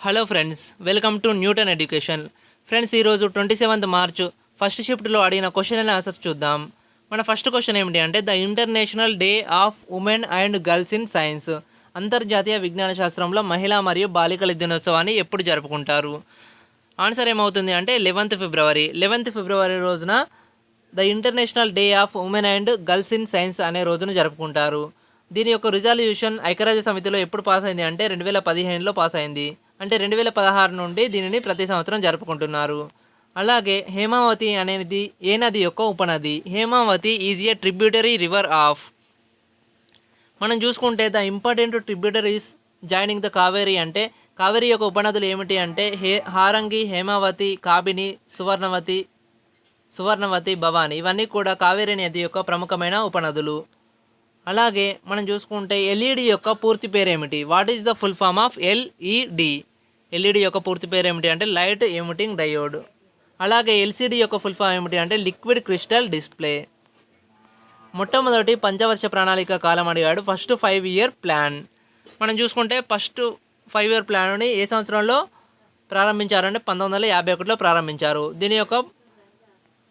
Hello friends, welcome to Newton education. Friends, ఈరోజు 27th March first షిఫ్ట్లో అడిగిన question and answers చూద్దాం. మన ఫస్ట్ క్వశ్చన్ ఏమిటి అంటే the international day of women and girls in science, అంతర్జాతీయ విజ్ఞాన శాస్త్రంలో మహిళా మరియు బాలికల దినోత్సవాన్ని ఎప్పుడు జరుపుకుంటారు? ఆన్సర్ ఏమవుతుంది అంటే 11th ఫిబ్రవరి రోజున the international day of women and girls in science అనే రోజును జరుపుకుంటారు. దీని యొక్క రిజల్యూషన్ ఐక్యరాజ్య సమితిలో ఎప్పుడు పాస్ అయింది అంటే 2015లో పాస్ అయింది. అంటే 2016 నుండి దీనిని ప్రతి సంవత్సరం జరుపుకుంటున్నారు. అలాగే హేమావతి అనేది ఏ నది యొక్క ఉపనది? Hemavathi is a tributary river of. మనం చూసుకుంటే the important tributaries joining the Kaveri అంటే కావేరీ యొక్క ఉపనదులు ఏమిటి అంటే హారంగి, హేమావతి, కాబిని, సువర్ణవతి, భవాని, ఇవన్నీ కూడా కావేరీ నది యొక్క ప్రముఖమైన ఉపనదులు. అలాగే మనం చూసుకుంటే ఎల్ఈడి యొక్క పూర్తి పేరు ఏమిటి? What is the full form of LED? LED యొక్క పూర్తి పేరు ఏమిటి అంటే లైట్ ఎమిటింగ్ డయోడ్. అలాగే ఎల్సిడి యొక్క ఫుల్ ఫామ్ ఏమిటి అంటే లిక్విడ్ క్రిస్టల్ డిస్ప్లే. మొట్టమొదటి పంచవర్ష ప్రణాళిక కాలం అడిగాడు. First 5-year plan. మనం చూసుకుంటే ఫస్ట్ 5-year ప్లాన్ని ఏ సంవత్సరంలో ప్రారంభించారంటే 1951లో ప్రారంభించారు. దీని యొక్క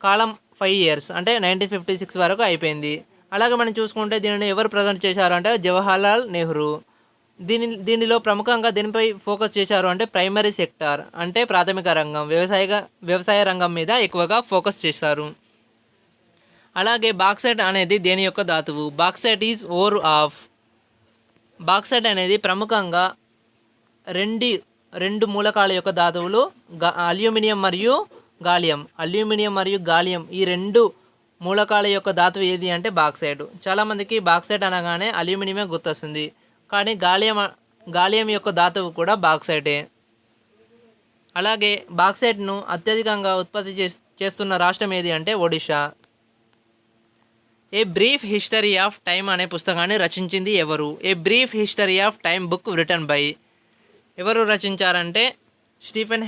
కాలం 5 years అంటే 1956 వరకు అయిపోయింది. అలాగే మనం చూసుకుంటే దీనిని ఎవరు ప్రజెంట్ చేశారు అంటే జవహర్లాల్ నెహ్రూ. దీనిలో ప్రముఖంగా దీనిపై ఫోకస్ చేశారు అంటే ప్రైమరీ సెక్టార్ అంటే ప్రాథమిక రంగం, వ్యవసాయ రంగం మీద ఎక్కువగా ఫోకస్ చేశారు. అలాగే బాక్సైట్ అనేది దేని యొక్క ధాతువు? Bauxite is ore of. Bauxite అనేది ప్రముఖంగా రెండు మూలకాల యొక్క ధాతువులు అల్యూమినియం మరియు గాలియం. ఈ రెండు మూలకాల యొక్క ధాతువు ఏది అంటే బాక్సైట్. చాలామందికి బాక్సైట్ అనగానే అల్యూమినియమే గుర్తొస్తుంది, కానీ గాలియం యొక్క ధాతువు కూడా బాక్సైటే. అలాగే బాక్సైట్ను అత్యధికంగా ఉత్పత్తి చేస్తున్న రాష్ట్రం ఏది అంటే Odisha. A brief history of time అనే పుస్తకాన్ని రచించింది ఎవరు? A brief history of time book written by. ఎవరు రచించారంటే Stephen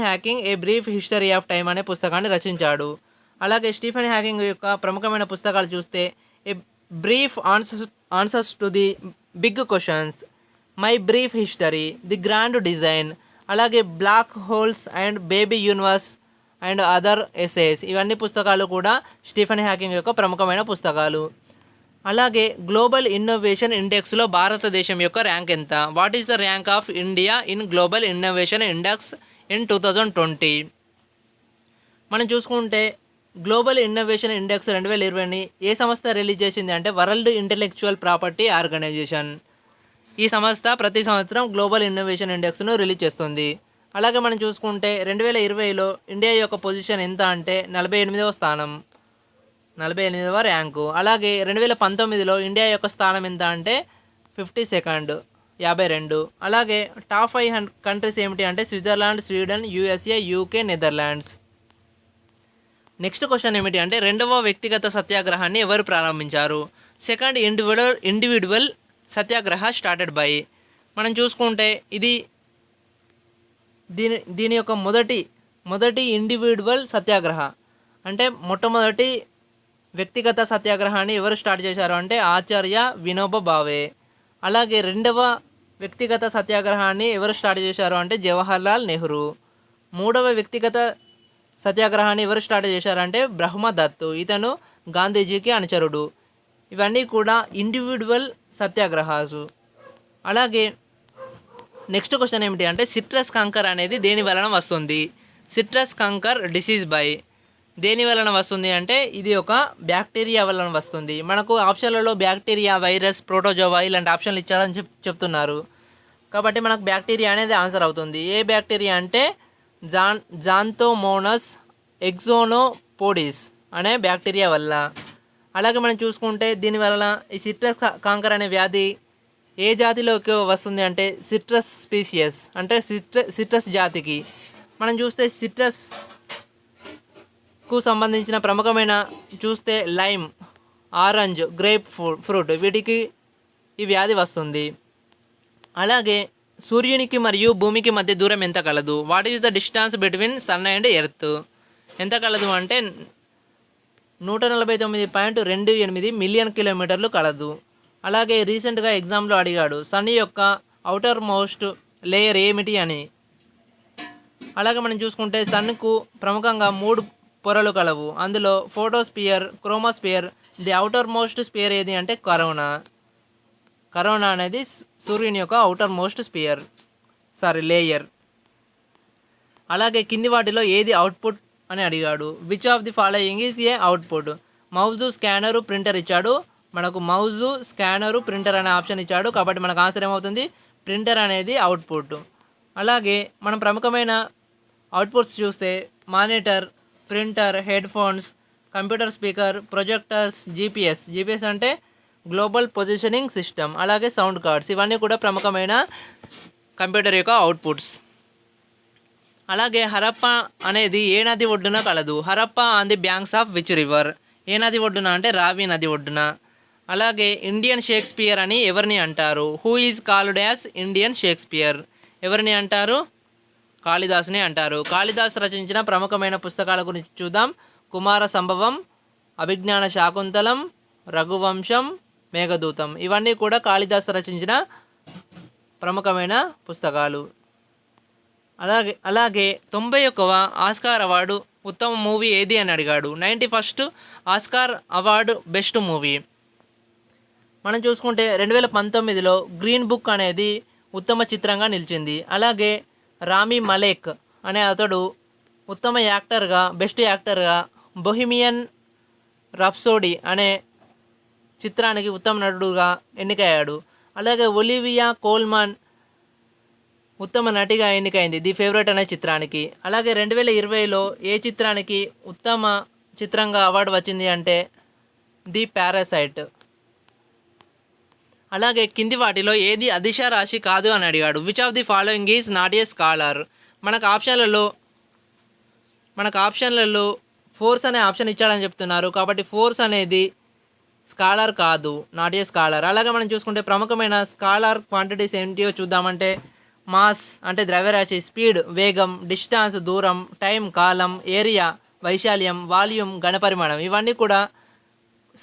Hawking a brief history of time అనే పుస్తకాన్ని రచించాడు. అలాగే స్టీఫెన్ హ్యాకింగ్ యొక్క ప్రముఖమైన పుస్తకాలు చూస్తే a brief answers to the big questions, my brief history, the grand design, అలాగే black holes and baby universe and other essays, ఇవన్నీ పుస్తకాలు కూడా స్టీఫెన్ హ్యాకింగ్ యొక్క ప్రముఖమైన పుస్తకాలు. అలాగే గ్లోబల్ ఇన్నోవేషన్ ఇండెక్స్లో భారతదేశం యొక్క ర్యాంక్ ఎంత? What is the rank of India in global innovation index in 2020? మనం చూసుకుంటే గ్లోబల్ ఇన్నోవేషన్ ఇండెక్స్ 2020ని ఏ సంస్థ రిలీజ్ చేసింది అంటే వరల్డ్ ఇంటెలెక్చువల్ ప్రాపర్టీ ఆర్గనైజేషన్. ఈ సంస్థ ప్రతి సంవత్సరం గ్లోబల్ ఇన్నోవేషన్ ఇండెక్స్ను రిలీజ్ చేస్తుంది. అలాగే మనం చూసుకుంటే 2020లో ఇండియా యొక్క పొజిషన్ ఎంత అంటే 48వ స్థానం, 48వ ర్యాంకు. అలాగే 2019లో ఇండియా యొక్క స్థానం ఎంత అంటే 52nd, 52. అలాగే టాప్ 5 కంట్రీస్ ఏమిటి అంటే Switzerland, Sweden, USA, UK, Netherlands. Next question ఏమిటి అంటే రెండవ వ్యక్తిగత సత్యాగ్రహాన్ని ఎవరు ప్రారంభించారు? Second individual Satyagraha started by. మనం చూసుకుంటే ఇది దీని యొక్క మొదటి ఇండివిడ్యువల్ సత్యాగ్రహ అంటే మొట్టమొదటి వ్యక్తిగత సత్యాగ్రహాన్ని ఎవరు స్టార్ట్ చేశారు అంటే ఆచార్య వినోబా భావే. అలాగే రెండవ వ్యక్తిగత సత్యాగ్రహాన్ని ఎవరు స్టార్ట్ చేశారు అంటే జవహర్లాల్ నెహ్రూ. మూడవ వ్యక్తిగత సత్యాగ్రహాన్ని ఎవరు స్టార్ట్ చేశారంటే బ్రహ్మదత్తు, ఇతను గాంధీజీకి అనుచరుడు. ఇవన్నీ కూడా ఇండివిడ్యువల్ సత్యాగ్రహాలు. అలాగే నెక్స్ట్ క్వశ్చన్ ఏమిటి అంటే సిట్రస్ కంకర్ అనేది దేని వలన వస్తుంది? Citrus canker disease by. దేని వలన వస్తుంది అంటే ఇది ఒక బ్యాక్టీరియా వలన వస్తుంది. మనకు ఆప్షన్లలో బ్యాక్టీరియా, వైరస్, ప్రోటోజోవా ఇలాంటి ఆప్షన్లు ఇచ్చారని చెప్తున్నారు, కాబట్టి మనకు బ్యాక్టీరియా అనేది ఆన్సర్ అవుతుంది. ఏ బ్యాక్టీరియా అంటే జాంతోమోనస్ ఎగ్జోనోపోడిస్ అనే బ్యాక్టీరియా వల్ల. అలాగే మనం చూసుకుంటే దీని వలన ఈ సిట్రస్ కాంకర్ అనే వ్యాధి ఏ జాతిలోకి వస్తుంది అంటే సిట్రస్ స్పీషియస్ అంటే సిట్రస్ జాతికి. మనం చూస్తే సిట్రస్కు సంబంధించిన ప్రముఖమైన చూస్తే లైమ్, ఆరెంజ్, గ్రేప్ ఫ్రూట్, వీటికి ఈ వ్యాధి వస్తుంది. అలాగే సూర్యునికి మరియు భూమికి మధ్య దూరం ఎంత కలదు? What is the distance between sun and earth? ఎంత కలదు అంటే 149.28 మిలియన్ కిలోమీటర్లు కలదు. అలాగే రీసెంట్గా ఎగ్జామ్లో అడిగాడు సన్ యొక్క అవుటర్ మోస్ట్ లేయర్ ఏమిటి అని. అలాగే మనం చూసుకుంటే సన్కు ప్రముఖంగా 3 పొరలు కలవు. అందులో photosphere, chromosphere, the outermost sphere ఏది అంటే కరోనా అనేది సూర్యుని యొక్క అవుటర్ మోస్ట్ లేయర్. అలాగే కింది వాటిలో ఏది అవుట్పుట్ అని అడిగాడు. Which of the following is a output? Mouse, scanner, printer ఇచ్చాడు. మనకు మౌజు, స్కానరు, ప్రింటర్ అనే ఆప్షన్ ఇచ్చాడు. కాబట్టి మనకు ఆన్సర్ ఏమవుతుంది? ప్రింటర్ అనేది అవుట్పుట్. అలాగే మనం ప్రముఖమైన అవుట్పుట్స్ చూస్తే monitor, printer, head phones, computer speaker, projectors, GPS అంటే గ్లోబల్ పొజిషనింగ్ సిస్టమ్, అలాగే సౌండ్ కార్డ్స్, ఇవన్నీ కూడా ప్రముఖమైన కంప్యూటర్ యొక్క అవుట్పుట్స్. అలాగే హరప్ప అనేది ఏ నది ఒడ్డున కలదు? Harappa on the banks of which river? ఏ నది ఒడ్డున అంటే రావి నది ఒడ్డున. అలాగే ఇండియన్ షేక్స్పియర్ అని ఎవరిని అంటారు? Who is called as Indian Shakespeare? ఎవరిని అంటారు? కాళిదాసుని అంటారు. కాళిదాసు రచించిన ప్రముఖమైన పుస్తకాల గురించి చూద్దాం. కుమార సంభవం, అభిజ్ఞాన శాకుంతలం, రఘువంశం, మేఘదూతం, ఇవన్నీ కూడా కాళిదాసు రచించిన ప్రముఖమైన పుస్తకాలు. అలాగే 91వ ఆస్కార్ అవార్డు ఉత్తమ మూవీ ఏది అని అడిగాడు. 91st Oscar award best movie. మనం చూసుకుంటే 2019లో గ్రీన్ బుక్ అనేది ఉత్తమ చిత్రంగా నిలిచింది. అలాగే రామీ మలేక్ అనే అతడు ఉత్తమ యాక్టర్గా, బెస్ట్ యాక్టర్గా బొహిమియన్ రప్సోడీ అనే చిత్రానికి ఉత్తమ నటుడుగా ఎన్నికయ్యాడు. అలాగే ఒలివియా కోల్మన్ ఉత్తమ నటిగా ఎన్నికైంది ది ఫేవరెట్ అనే చిత్రానికి. అలాగే 2020లో ఏ చిత్రానికి ఉత్తమ చిత్రంగా అవార్డు వచ్చింది అంటే ది పారాసైట్. అలాగే కింది వాటిలో ఏది అదిశ రాశి కాదు అని అడిగాడు. Which of the following is not a scholar? మనకు ఆప్షన్లలో ఫోర్స్ అనే ఆప్షన్ ఇచ్చాడని చెప్తున్నారు. కాబట్టి ఫోర్స్ అనేది స్కాలర్ కాదు, నాట్ ఏ స్కాలర్. అలాగే మనం చూసుకుంటే ప్రముఖమైన స్కాలర్ క్వాంటిటీస్ ఏంటియో చూద్దామంటే మాస్ అంటే ద్రవ్యరాశి, స్పీడ్ వేగం, డిస్టెన్స్ దూరం, టైం కాలం, ఏరియా వైశాల్యం, వాల్యూమ్ ఘనపరిమాణం, ఇవన్నీ కూడా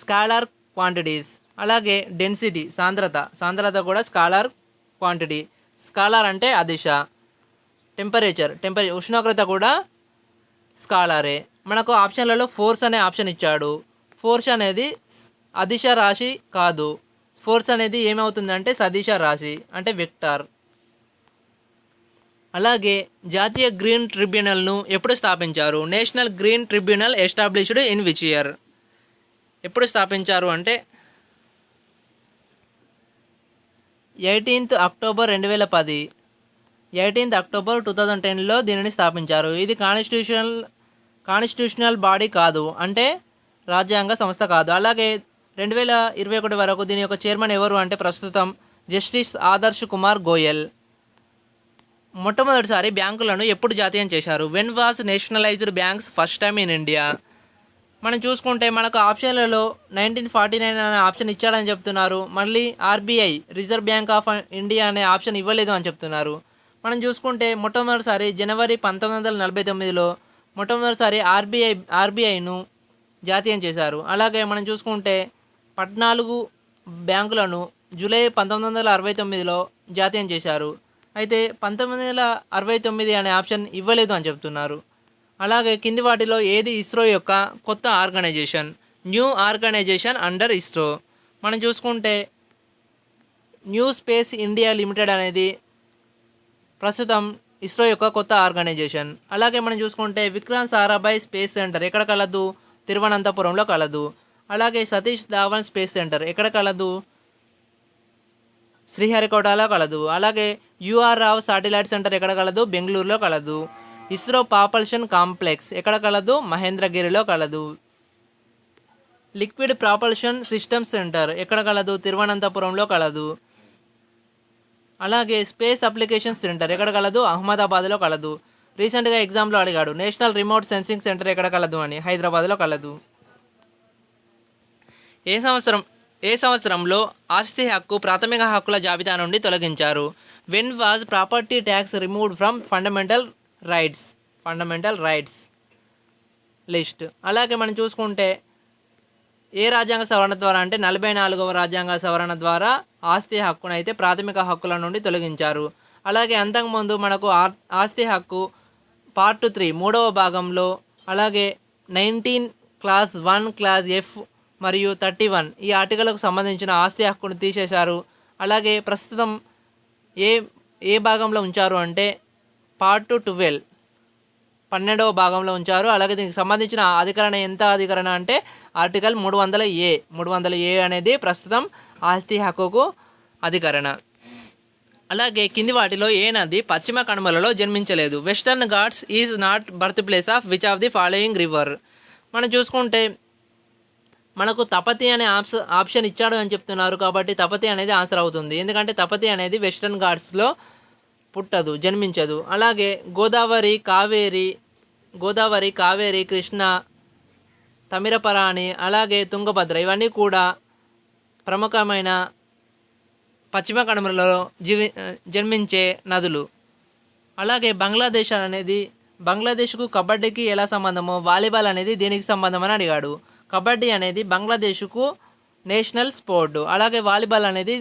స్కాలర్ క్వాంటిటీస్. అలాగే డెన్సిటీ సాంద్రత కూడా స్కాలర్ క్వాంటిటీ. స్కాలర్ అంటే అదిశ. టెంపరేచర్ ఉష్ణోగ్రత కూడా స్కాలరే. మనకు ఆప్షన్లలో ఫోర్స్ అనే ఆప్షన్ ఇచ్చాడు. ఫోర్స్ అనేది అదిశ రాశి కాదు. ఫోర్స్ అనేది ఏమవుతుందంటే సదిశ రాశి అంటే వెక్టార్. అలాగే జాతీయ గ్రీన్ ట్రిబ్యునల్ను ఎప్పుడు స్థాపించారు? National green tribunal established in which year? ఎప్పుడు స్థాపించారు అంటే 18th అక్టోబర్ 2010. 18th అక్టోబర్ 2010లో దీనిని స్థాపించారు. ఇది కాన్స్టిట్యూషనల్ బాడీ కాదు, అంటే రాజ్యాంగ సంస్థ కాదు. అలాగే 2021 వరకు దీని యొక్క చైర్మన్ ఎవరు అంటే ప్రస్తుతం జస్టిస్ ఆదర్శ్ కుమార్ గోయల్. మొట్టమొదటిసారి బ్యాంకులను ఎప్పుడు జాతీయం చేశారు? When was nationalised banks first time in India? మనం చూసుకుంటే మనకు ఆప్షన్లలో 1949 అనే ఆప్షన్ ఇచ్చాడని చెప్తున్నారు. మళ్ళీ RBI reserve bank of India అనే ఆప్షన్ ఇవ్వలేదు అని చెప్తున్నారు. మనం చూసుకుంటే మొట్టమొదటిసారి జనవరి 1949లో మొట్టమొదటిసారి ఆర్బీఐను జాతీయం చేశారు. అలాగే మనం చూసుకుంటే 14 బ్యాంకులను జూలై 1969లో జాతీయం చేశారు. అయితే 1969 అనే ఆప్షన్ ఇవ్వలేదు అని చెప్తున్నారు. అలాగే కింది వాటిలో ఏది ఇస్రో యొక్క కొత్త organization? New organization under ISRO. మనం చూసుకుంటే న్యూ స్పేస్ ఇండియా లిమిటెడ్ అనేది ప్రస్తుతం ఇస్రో యొక్క కొత్త ఆర్గనైజేషన్. అలాగే మనం చూసుకుంటే విక్రమ్ సారాభాయ్ స్పేస్ సెంటర్ ఎక్కడ కలదు? తిరువనంతపురంలో కలదు. అలాగే సతీష్ ధావన్ స్పేస్ సెంటర్ ఎక్కడ కలదు? శ్రీహరికోటలో కలదు. అలాగే యూఆర్ రావ్ శాటిలైట్ సెంటర్ ఎక్కడ కలదు? బెంగళూరులో కలదు. ఇస్రో ప్రాపల్షన్ కాంప్లెక్స్ ఎక్కడ కలదు? మహేంద్రగిరిలో కలదు. లిక్విడ్ ప్రాపల్షన్ సిస్టమ్ సెంటర్ ఎక్కడ కలదు? తిరువనంతపురంలో కలదు. అలాగే స్పేస్ అప్లికేషన్ సెంటర్ ఎక్కడ కలదు? అహ్మదాబాద్లో కలదు. రీసెంట్గా ఎగ్జామ్లో అడిగాడు నేషనల్ రిమోట్ సెన్సింగ్ సెంటర్ ఎక్కడ కలదు అని, హైదరాబాద్లో కలదు. ఏ సంవత్సరంలో ఆస్తి హక్కు ప్రాథమిక హక్కుల జాబితా నుండి తొలగించారు? When was property tax removed from fundamental rights list. అలాగే మనం చూసుకుంటే ఏ రాజ్యాంగ సవరణ ద్వారా అంటే 44వ రాజ్యాంగ సవరణ ద్వారా ఆస్తి హక్కును అయితే ప్రాథమిక హక్కుల నుండి తొలగించారు. అలాగే అంతకుముందు మనకు ఆస్తి హక్కు పార్ట్ 3 3వ భాగంలో, అలాగే 19 క్లాస్ 1 క్లాస్ ఎఫ్ మరియు 31 ఈ ఆర్టికల్కు సంబంధించిన ఆస్తి హక్కును తీసేశారు. అలాగే ప్రస్తుతం ఏ ఏ భాగంలో ఉంచారు అంటే పార్ట్ 12 12వ భాగంలో ఉంచారు. అలాగే దీనికి సంబంధించిన అధికరణ ఎంత అధికరణ అంటే ఆర్టికల్ 300A అనేది ప్రస్తుతం ఆస్తి హక్కుకు అధికరణ. అలాగే కింది వాటిలో ఏ నది పశ్చిమ కనుమలలో జన్మించలేదు? Western Ghats is not birth place of which of the following river? మనం చూసుకుంటే మనకు తపతి అనే ఆప్షన్ ఇచ్చాడు అని చెప్తున్నారు కాబట్టి తపతి అనేది ఆన్సర్ అవుతుంది. ఎందుకంటే తపతి అనేది వెస్టర్న్ ఘాట్స్లో పుట్టదు, జన్మించదు. అలాగే గోదావరి, కావేరి, కృష్ణ, తమిరపరాణి, అలాగే తుంగభద్ర ఇవన్నీ కూడా ప్రముఖమైన పశ్చిమ కనుమలలో జన్మించే నదులు. అలాగే బంగ్లాదేశ్కు కబడ్డీకి ఎలా సంబంధమో వాలీబాల్ అనేది దీనికి సంబంధం అని అడిగాడు. కబడ్డీ అనేది బంగ్లాదేశ్కు నేషనల్ స్పోర్టు, అలాగే వాలీబాల్ అనేది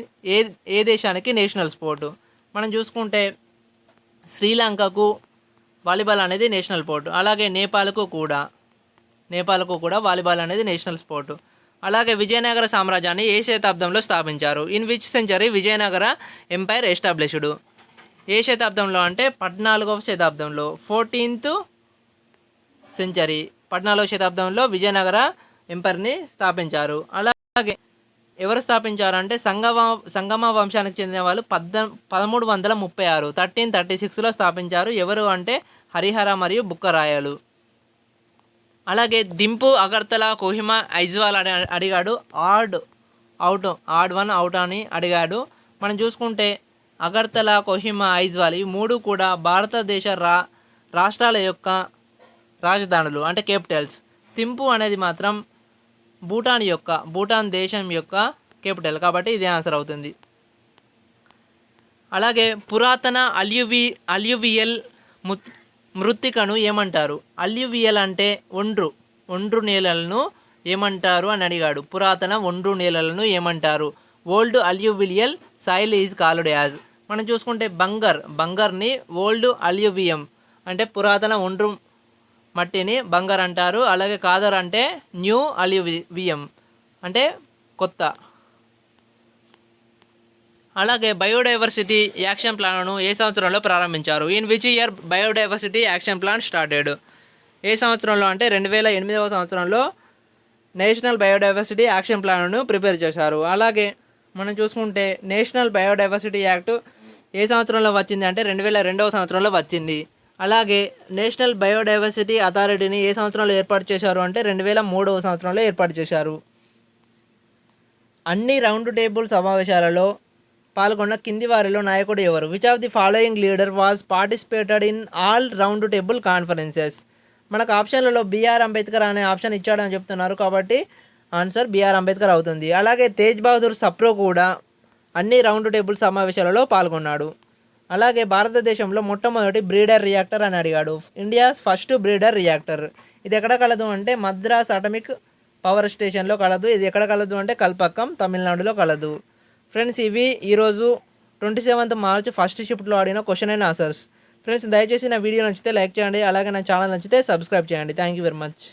ఏ దేశానికి నేషనల్ స్పోర్టు. మనం చూసుకుంటే శ్రీలంకకు వాలీబాల్ అనేది నేషనల్ స్పోర్టు, అలాగే నేపాల్కు కూడా వాలీబాల్ అనేది నేషనల్ స్పోర్టు. అలాగే విజయనగర సామ్రాజ్యాన్ని ఏ శతాబ్దంలో స్థాపించారు? In which century Vijayanagara empire established? ఏ శతాబ్దంలో అంటే 14వ శతాబ్దంలో, 14th సెంచరీ 14వ శతాబ్దంలో విజయనగర ఎంపైర్ని స్థాపించారు. అలాగే ఎవరు స్థాపించారు అంటే సంగమ వంశానికి చెందిన వాళ్ళు 1336 1336లో స్థాపించారు. ఎవరు అంటే హరిహర మరియు బుక్కరాయలు. అలాగే దింపు, అగర్తల, కోహిమా, ఐజ్వాల్ అడిగాడు. ఆడ్ 1 అవుట్ అని అడిగాడు. మనం చూసుకుంటే అగర్తల, కోహిమా, ఐజ్వాల్ ఈ మూడు కూడా భారతదేశ రాష్ట్రాల యొక్క రాజధానులు అంటే క్యాపిటల్స్. థింపు అనేది మాత్రం భూటాన్ దేశం యొక్క క్యాపిటల్ కాబట్టి ఇదే ఆన్సర్ అవుతుంది. అలాగే పురాతన అల్యూవియల్ మృత్తికను ఏమంటారు? అల్యూవియల్ అంటే ఒండ్రు నేలలను ఏమంటారు అని అడిగాడు. పురాతన ఒండ్రు నేలలను ఏమంటారు? Old alluvial soil is called as. మనం చూసుకుంటే బంగర్ని ఓల్డ్ అల్యూవియం అంటే పురాతన ఒండ్రు మట్టిని బంగర్ అంటారు. అలాగే కాదర్ అంటే న్యూ అల్యూవియం అంటే కొత్త. అలాగే బయోడైవర్సిటీ యాక్షన్ ప్లాన్ను ఏ సంవత్సరంలో ప్రారంభించారు? In which year biodiversity action plan started? ఏ సంవత్సరంలో అంటే 2008వ సంవత్సరంలో నేషనల్ బయోడైవర్సిటీ యాక్షన్ ప్లాన్ను ప్రిపేర్ చేశారు. అలాగే మనం చూసుకుంటే నేషనల్ బయోడైవర్సిటీ యాక్ట్ ఏ సంవత్సరంలో వచ్చింది అంటే 2002వ సంవత్సరంలో వచ్చింది. అలాగే నేషనల్ బయోడైవర్సిటీ అథారిటీని ఏ సంవత్సరంలో ఏర్పాటు చేశారు అంటే 2003వ సంవత్సరంలో ఏర్పాటు చేశారు. అన్ని రౌండ్ టేబుల్ సమావేశాలలో పాల్గొన్న కింది వారిలో నాయకుడు ఎవరు? Which of the following leader was participated in all round table conferences? మనకు ఆప్షన్లలో బిఆర్ అంబేద్కర్ అనే ఆప్షన్ ఇచ్చాడని చెప్తున్నారు కాబట్టి ఆన్సర్ బిఆర్ అంబేద్కర్ అవుతుంది. అలాగే తేజ్ బహదూర్ సప్రో కూడా అన్ని రౌండ్ టేబుల్ సమావేశాలలో పాల్గొన్నాడు. అలాగే భారతదేశంలో మొట్టమొదటి బ్రీడర్ రియాక్టర్ అని అడిగాడు. ఇండియాస్ ఫస్ట్ బ్రీడర్ రియాక్టర్ ఇది ఎక్కడ కలదు అంటే మద్రాస్ అటమిక్ పవర్ స్టేషన్లో కలదు. ఇది ఎక్కడ కలదు అంటే కల్పక్కం తమిళనాడులో కలదు. ఫ్రెండ్స్ ఇవి ఈరోజు 27th మార్చ్ ఫస్ట్ షిఫ్ట్లో ఆడిన క్వశ్చన్ అండ్ ఆన్సర్స్. ఫ్రెండ్స్ దయచేసి నా వీడియో నచ్చితే లైక్ చేయండి. అలాగే నా ఛానల్ నచ్చితే సబ్స్క్రైబ్ చేయండి. Thank you very much.